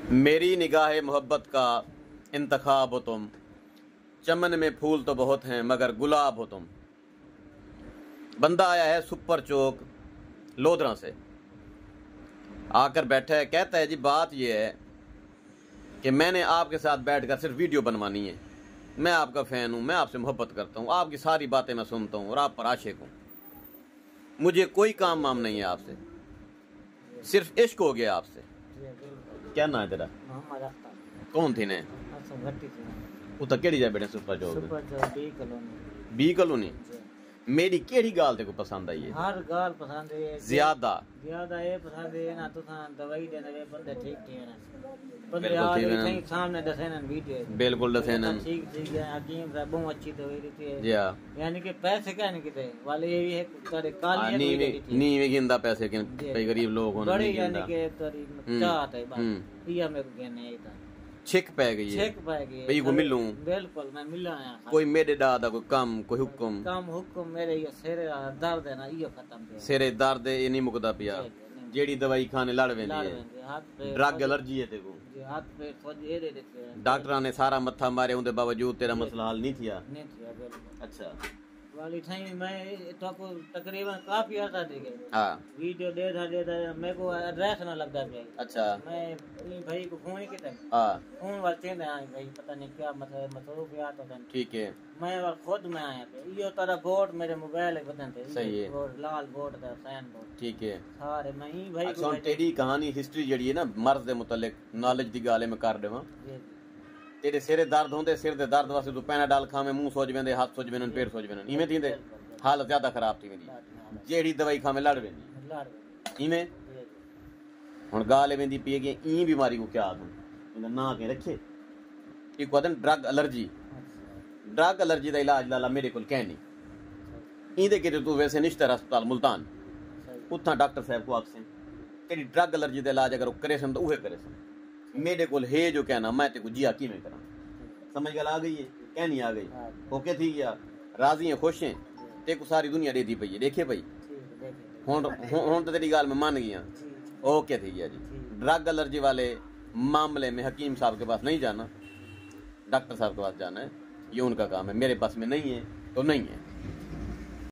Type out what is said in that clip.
मेरी निगाह मोहब्बत का इंतखाब हो तुम, चमन में फूल तो बहुत हैं मगर गुलाब हो तुम। बंदा आया है सुपर चौक लोधरा से, आकर बैठा है, कहता है जी बात यह है कि मैंने आपके साथ बैठकर सिर्फ वीडियो बनवानी है। मैं आपका फ़ैन हूँ, मैं आपसे मोहब्बत करता हूँ, आपकी सारी बातें मैं सुनता हूँ और आप पर आशिक हूँ। मुझे कोई काम वाम नहीं है आपसे, सिर्फ इश्क हो गया आपसे। क्या ना है तेरा? कौन थी ने उतर केड़ी जा बैठे सुपर चौक बी कॉलोनी। मेरी केड़ी गाल ते को पसंद आई है? हर गाल पसंद है, ज्यादा ये पसंद है ना। तो दवाई देने वे बंदे ठीक है ना, बंदे यार कहीं सामने दसे ना वीडियो बिल्कुल दसे ना ठीक है। हकीम साहब बहुत अच्छी दवाई देती है जी हां, यानी कि पैसे क्या नहीं किते वाले ये है करे काली नहीं वे गिंदा पैसे के कई गरीब लोग होने बड़ी यानी कि तरी चाहत है बात ये मेरे को कहने है। छिक पै गई है, छिक पै गई है भाई को मिलूं। बिल्कुल मैं मिला आया। कोई मेरे दादा कोई कोई हुक्म मेरे ये सिर दर्द है ना, ये खत्म है। सिरे दर्द ये नहीं मुकदा पिया, जेड़ी दवाई खाने लड़ वेंदी है। ड्रग एलर्जी है तेको जी, हाथ पे सोज ये दे देते हैं। डॉक्टरां ने सारा मत्था मारे उनके बावजूद तेरा मसला हल नहीं थिया। बिल्कुल। अच्छा वाली थाई मैं तो को तकरीबन काफी अर्सा दे गए। हां वीडियो दे मेरे को एड्रेस ना लगता है। अच्छा मैं भाई को फोन ही किया। हां फोन वाले ने आए भाई पता नहीं क्या मतलब याद होता। ठीक है मैं खुद में आया पे यो तारा बोर्ड मेरे मोबाइल पे बटन थे। सही है और लाल बोर्ड था साइन बोर्ड। ठीक है सारे मैं ही भाई को तेरी कहानी हिस्ट्री जड़ी है ना मर्द दे मुतालिक नॉलेज दी गाले में कर देवा। तेरे सिरे दर्द होंदे, सिर दे दर्द वास्ते तू पैनाडाल खावे, मुंह सोज वेंदे, हाथ सोज वेंदे, पैर सोज वेंदे, इवें थींदे हालत ज्यादा खराब थी वेंदी। जेड़ी दवाई खावे लड़ वेंदी इवें हुन गाल वेंदी पी कि ई बीमारी को क्या आदू इना ना के रखे ई कोदन ड्रग एलर्जी। ड्रग एलर्जी दा इलाज लाला मेरे कोल कह नहीं इंदे के तू वैसे निश्तर अस्पताल मुल्तान उथा डॉक्टर साहब को आखसे तेरी ड्रग एलर्जी दा इलाज अगर करे सन तो उहे करे सन। मेरे को है जो कहना मैं ते को जिया की में करा। समझ गल आ गई है? क्या नहीं आ गई? ओके थी गया, राजी है, खुश हैं, ते को सारी दुनिया देती पई है। देखे भाई हुन तो तेरी गाल में मान गया। ओके थी गया जी। ड्रग एलर्जी वाले मामले में हकीम साहब के पास नहीं जाना, डॉक्टर साहब के पास जाना है, ये उनका काम है। मेरे पास में नहीं है तो नहीं है।